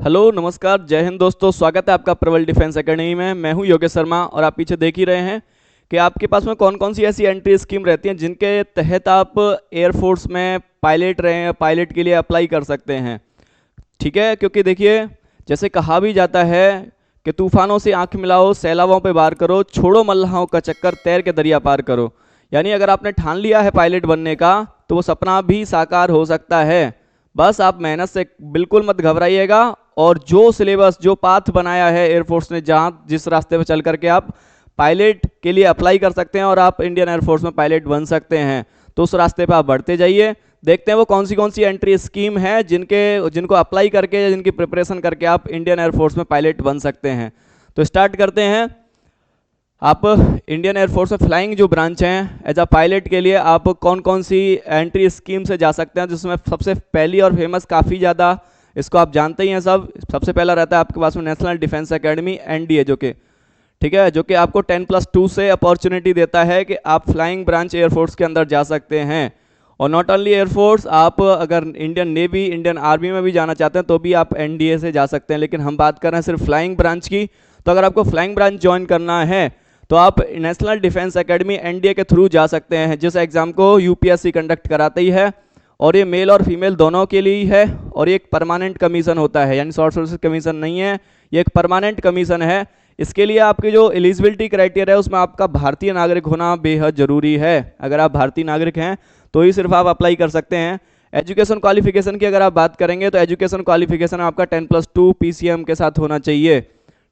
Hello नमस्कार जय हिंद दोस्तों, स्वागत है आपका प्रबल डिफेंस एकेडमी में। मैं हूं योगेश शर्मा और आप पीछे देख ही रहे हैं कि आपके पास में कौन कौन सी ऐसी एंट्री स्कीम रहती हैं जिनके तहत आप एयरफोर्स में पायलट के लिए अप्लाई कर सकते हैं। ठीक है, क्योंकि देखिए जैसे कहा भी जाता है कि तूफानों से आंख मिलाओ, सैलाबों पे वार करो, छोड़ो मल्लाहों का चक्कर, तैर के दरिया पार करो। यानी अगर आपने ठान लिया है पायलट बनने का तो वो सपना भी साकार हो सकता है। बस आप मेहनत से बिल्कुल मत घबराइएगा और जो सिलेबस जो पाथ बनाया है एयरफोर्स ने, जहाँ जिस रास्ते पे चल करके आप पायलट के लिए अप्लाई कर सकते हैं और आप इंडियन एयरफोर्स में पायलट बन सकते हैं, तो उस रास्ते पे आप बढ़ते जाइए। देखते हैं वो कौन सी एंट्री स्कीम है जिनको अप्लाई करके या जिनकी प्रिपरेशन करके आप इंडियन एयरफोर्स में पायलट बन सकते हैं। तो स्टार्ट करते हैं। आप इंडियन एयरफोर्स में फ्लाइंग जो ब्रांच हैं एज अ पायलट के लिए आप कौन कौन सी एंट्री स्कीम से जा सकते हैं, जिसमें सबसे पहली और फेमस काफ़ी ज़्यादा, इसको आप जानते ही हैं सब, सबसे पहला रहता है आपके पास में नेशनल डिफेंस एकेडमी एनडीए, जो कि ठीक है, जो कि आपको 10+2 से अपॉर्चुनिटी देता है कि आप फ्लाइंग ब्रांच एयरफोर्स के अंदर जा सकते हैं। और नॉट ओनली एयरफोर्स, आप अगर इंडियन नेवी, इंडियन आर्मी में भी जाना चाहते हैं तो भी आप एनडीए से जा सकते हैं, लेकिन हम बात कर रहे हैं सिर्फ फ्लाइंग ब्रांच की। तो अगर आपको फ्लाइंग ब्रांच ज्वाइन करना है तो आप नेशनल डिफेंस एकेडमी एनडीए के थ्रू जा सकते हैं, जिस एग्जाम को यूपीएससी कंडक्ट कराता ही है। और ये मेल और फीमेल दोनों के लिए ही है और ये एक परमानेंट कमीशन होता है, यानी शॉर्ट सर्विस कमीशन नहीं है, ये एक परमानेंट कमीशन है। इसके लिए आपकी जो एलिजिबिलिटी क्राइटेरिया है उसमें आपका भारतीय नागरिक होना बेहद जरूरी है। अगर आप भारतीय नागरिक हैं तो ही सिर्फ आप अप्लाई कर सकते हैं। एजुकेशन क्वालिफिकेशन की अगर आप बात करेंगे तो एजुकेशन क्वालिफिकेशन आपका 10+2 पीसीएम के साथ होना चाहिए।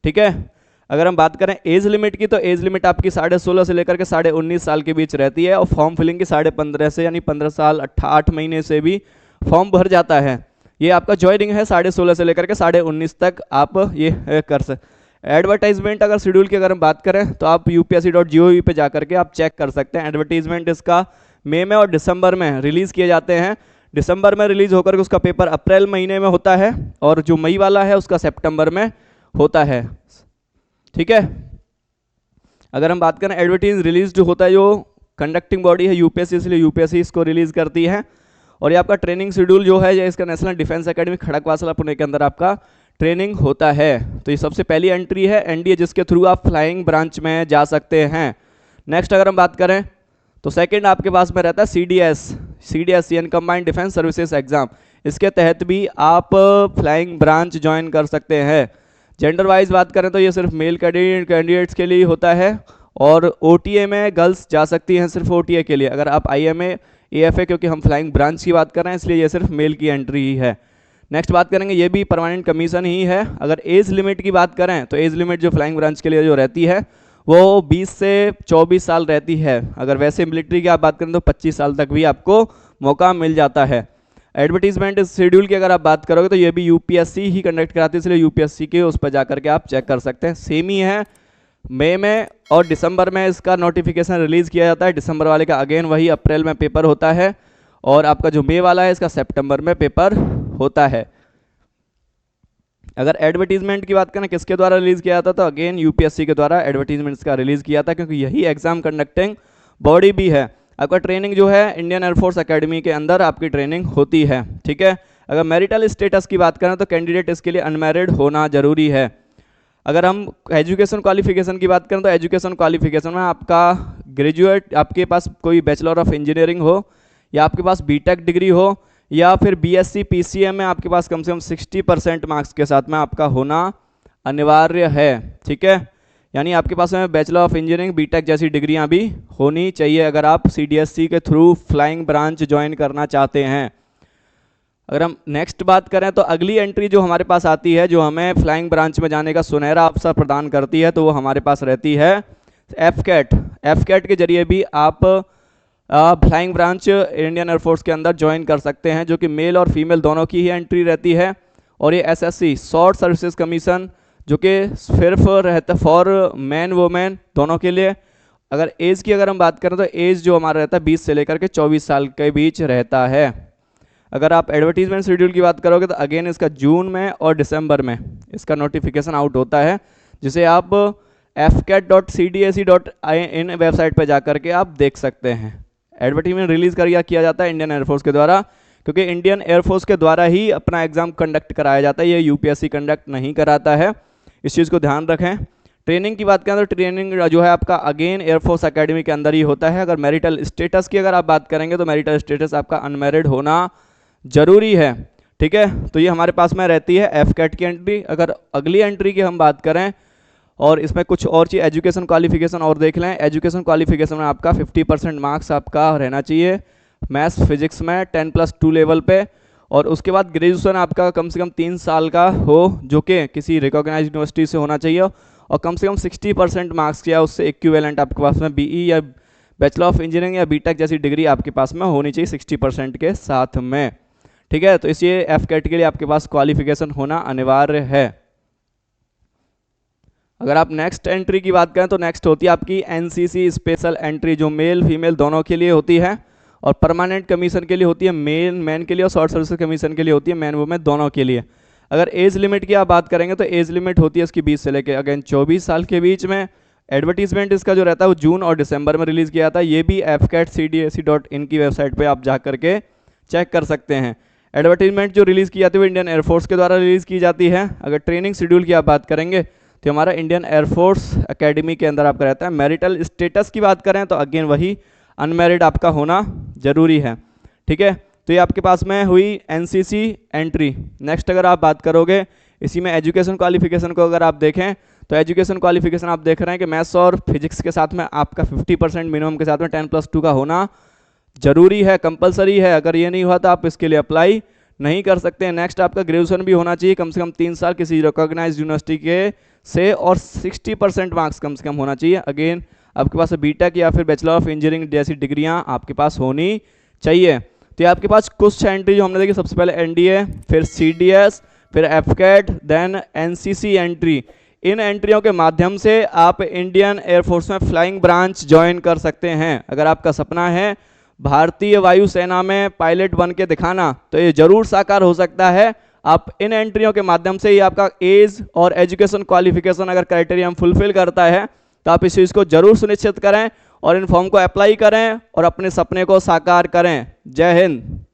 ठीक है, अगर हम बात करें एज लिमिट की तो एज लिमिट आपकी 16.5 से लेकर के 19.5 साल के बीच रहती है और फॉर्म फिलिंग की 15.5 से, यानी 15 साल 8 महीने से भी फॉर्म भर जाता है। ये आपका ज्वाइनिंग है 16.5 से लेकर के 19.5 तक आप ये कर सकते। एडवर्टाइजमेंट अगर शेड्यूल की अगर हम बात करें तो आप upsc.gov पे जाकर के आप चेक कर सकते हैं। एडवर्टीजमेंट इसका मई में और दिसंबर में रिलीज़ किए जाते हैं। दिसंबर में रिलीज होकर के उसका पेपर अप्रैल महीने में होता है और जो मई वाला है उसका सितंबर में होता है। ठीक है, अगर हम बात करें एडवर्टीज रिलीज जो होता है, जो कंडक्टिंग बॉडी है यूपीएससी, इसलिए यूपीएससी इसको रिलीज करती है। और ये आपका ट्रेनिंग शेड्यूल जो है, ये इसका national defence academy Khadakwasla Pune के अंदर आपका ट्रेनिंग होता है। तो ये सबसे पहली एंट्री है एनडीए, जिसके थ्रू आप फ्लाइंग ब्रांच में जा सकते हैं। नेक्स्ट अगर हम बात करें तो सेकंड आपके पास में रहता है सीडीएस यानी कंबाइंड डिफेंस सर्विसेज एग्जाम। इसके तहत भी आप फ्लाइंग ब्रांच ज्वाइन कर सकते हैं। जेंडर वाइज बात करें तो ये सिर्फ मेल कैंडिडेट्स के लिए होता है और ओटीए में गर्ल्स जा सकती हैं, सिर्फ ओटीए के लिए। अगर आप आईएमए एएफए, क्योंकि हम फ्लाइंग ब्रांच की बात कर रहे हैं इसलिए ये सिर्फ मेल की एंट्री ही है। नेक्स्ट बात करेंगे, ये भी परमानेंट कमीशन ही है। अगर एज लिमिट की बात करें तो एज लिमिट जो फ्लाइंग ब्रांच के लिए जो रहती है वो 20 से 24 साल रहती है। अगर वैसे मिलिट्री की आप बात करें तो 25 साल तक भी आपको मौका मिल जाता है। एडवर्टीजमेंट शेड्यूल की अगर आप बात करोगे तो ये भी यूपीएससी ही कंडक्ट कराती है, इसलिए यूपीएससी के उस पर जाकर के आप चेक कर सकते हैं। सेम ही है, मई में और दिसंबर में इसका नोटिफिकेशन रिलीज किया जाता है। दिसंबर वाले का अगेन वही अप्रैल में पेपर होता है और आपका जो मई वाला है इसका सितंबर में पेपर होता है। अगर एडवर्टीजमेंट की बात करें किसके द्वारा रिलीज किया जाता, तो अगेन यूपीएससी के द्वारा एडवर्टीजमेंट्स का रिलीज किया था, क्योंकि यही एग्जाम कंडक्टिंग बॉडी भी है। आपका ट्रेनिंग जो है इंडियन एयरफोर्स एकेडमी के अंदर आपकी ट्रेनिंग होती है। ठीक है, अगर मैरिटल स्टेटस की बात करें तो कैंडिडेट इसके लिए अनमैरिड होना जरूरी है। अगर हम एजुकेशन क्वालिफिकेशन की बात करें तो एजुकेशन क्वालिफिकेशन में आपका ग्रेजुएट, आपके पास कोई बैचलर ऑफ इंजीनियरिंग हो या आपके पास बीटेक डिग्री हो या फिर बीएससी पीसीएम में आपके पास कम से कम 60% मार्क्स के साथ में आपका होना अनिवार्य है। ठीक है, यानी आपके पास में बैचलर ऑफ इंजीनियरिंग, बीटेक जैसी डिग्रियां भी होनी चाहिए अगर आप सीडीएससी के थ्रू फ्लाइंग ब्रांच ज्वाइन करना चाहते हैं। अगर हम नेक्स्ट बात करें तो अगली एंट्री जो हमारे पास आती है, जो हमें फ्लाइंग ब्रांच में जाने का सुनहरा अवसर प्रदान करती है, तो वो हमारे पास रहती है एफकेट के जरिए भी आप फ्लाइंग ब्रांच इंडियन एयरफोर्स के अंदर ज्वाइन कर सकते हैं, जो कि मेल और फीमेल दोनों की ही एंट्री रहती है। और ये एसएससी शॉर्ट सर्विसेज कमीशन, जो कि सिर्फ रहता है फॉर मैन वोमेन दोनों के लिए। अगर एज की अगर हम बात करें तो एज जो हमारा रहता है 20 से लेकर के 24 साल के बीच रहता है। अगर आप एडवर्टीजमेंट शेड्यूल की बात करोगे तो अगेन इसका जून में और दिसंबर में इसका नोटिफिकेशन आउट होता है, जिसे आप fcat.cdse.in वेबसाइट पर जाकर के आप देख सकते हैं। एडवर्टीजमेंट रिलीज किया जाता है इंडियन एयरफोर्स के द्वारा क्योंकि इंडियन एयरफोर्स के द्वारा ही अपना एग्जाम कंडक्ट कराया जाता है, ये यूपीएससी कंडक्ट नहीं कराता है, इस चीज़ को ध्यान रखें। ट्रेनिंग की बात करें तो ट्रेनिंग जो है आपका अगेन एयरफोर्स एकेडमी के अंदर ही होता है। अगर मैरिटल स्टेटस की अगर आप बात करेंगे तो मैरिटल स्टेटस आपका अनमैरिड होना जरूरी है, ठीक है। तो ये हमारे पास में रहती है एफ कैट की एंट्री। अगर अगली एंट्री की हम बात करें और इसमें कुछ और चीज़ एजुकेशन क्वालिफिकेशन और देख लें। एजुकेशन क्वालिफिकेशन में आपका 50% मार्क्स आपका रहना चाहिए मैथ्स फिजिक्स में 10+2 लेवल पे, और उसके बाद ग्रेजुएशन आपका कम से कम 3 साल का हो, जो कि किसी रिकॉग्नाइज यूनिवर्सिटी से होना चाहिए, और कम से कम 60% मार्क्स या उससे इक्विवेलेंट आपके पास में बीई या बैचलर ऑफ इंजीनियरिंग या बीटेक जैसी डिग्री आपके पास में होनी चाहिए 60% के साथ में, ठीक है। तो इसलिए एफ कैट के लिए आपके पास क्वालिफिकेशन होना अनिवार्य है। अगर आप नेक्स्ट एंट्री की बात करें तो नेक्स्ट होती है आपकी एनसीसी स्पेशल एंट्री, जो मेल फीमेल दोनों के लिए होती है, और परमानेंट कमीशन के लिए होती है मैन के लिए, और शॉर्ट सर्विस कमीशन के लिए होती है मैन वुमेन दोनों के लिए। अगर एज लिमिट की आप बात करेंगे तो एज लिमिट होती है इसकी 20 से लेकर अगेन 24 साल के बीच में। एडवर्टीजमेंट इसका जो रहता है वो जून और दिसंबर में रिलीज़ किया था, ये भी fcat.cdse.in की वेबसाइट पे आप जा करके चेक कर सकते हैं। एडवर्टीजमेंट जो रिलीज़ की जाती है वो इंडियन एयरफोर्स के द्वारा रिलीज़ की जाती है। अगर ट्रेनिंग शेड्यूल की आप बात करेंगे तो हमारा इंडियन एयरफोर्स एकेडमी के अंदर आपका रहता है। मैरिटल स्टेटस की बात करें तो अगेन वही अनमैरिड आपका होना जरूरी है, ठीक है। तो ये आपके पास में हुई एनसीसी एंट्री। नेक्स्ट अगर आप बात करोगे इसी में एजुकेशन क्वालिफिकेशन को अगर आप देखें तो एजुकेशन क्वालिफिकेशन आप देख रहे हैं कि मैथ्स और फिजिक्स के साथ में आपका 50% मिनिमम के साथ में 10+2 का होना जरूरी है, कंपलसरी है। अगर ये नहीं हुआ तो आप इसके लिए अप्लाई नहीं कर सकते हैं। नेक्स्ट आपका ग्रेजुएशन भी होना चाहिए कम से कम 3 साल किसी रिकॉग्नाइज यूनिवर्सिटी के से, और 60% मार्क्स कम से कम होना चाहिए। अगेन आपके पास बीटेक या फिर बैचलर ऑफ इंजीनियरिंग जैसी डिग्रियां आपके पास होनी चाहिए। तो ये आपके पास कुछ एंट्री जो हमने देखी, सबसे पहले एनडीए, फिर सीडीएस, फिर एफकेट, देन एनसीसी एंट्री। इन एंट्रियों के माध्यम से आप इंडियन एयरफोर्स में फ्लाइंग ब्रांच ज्वाइन कर सकते हैं। अगर आपका सपना है भारतीय वायुसेना में पायलट बन के दिखाना तो ये जरूर साकार हो सकता है। आप इन एंट्रियों के माध्यम से ही आपका एज और एजुकेशन क्वालिफिकेशन अगर क्राइटेरिया फुलफिल करता है तो आप इस चीज़ को जरूर सुनिश्चित करें और इन फॉर्म को अप्लाई करें और अपने सपने को साकार करें। जय हिंद।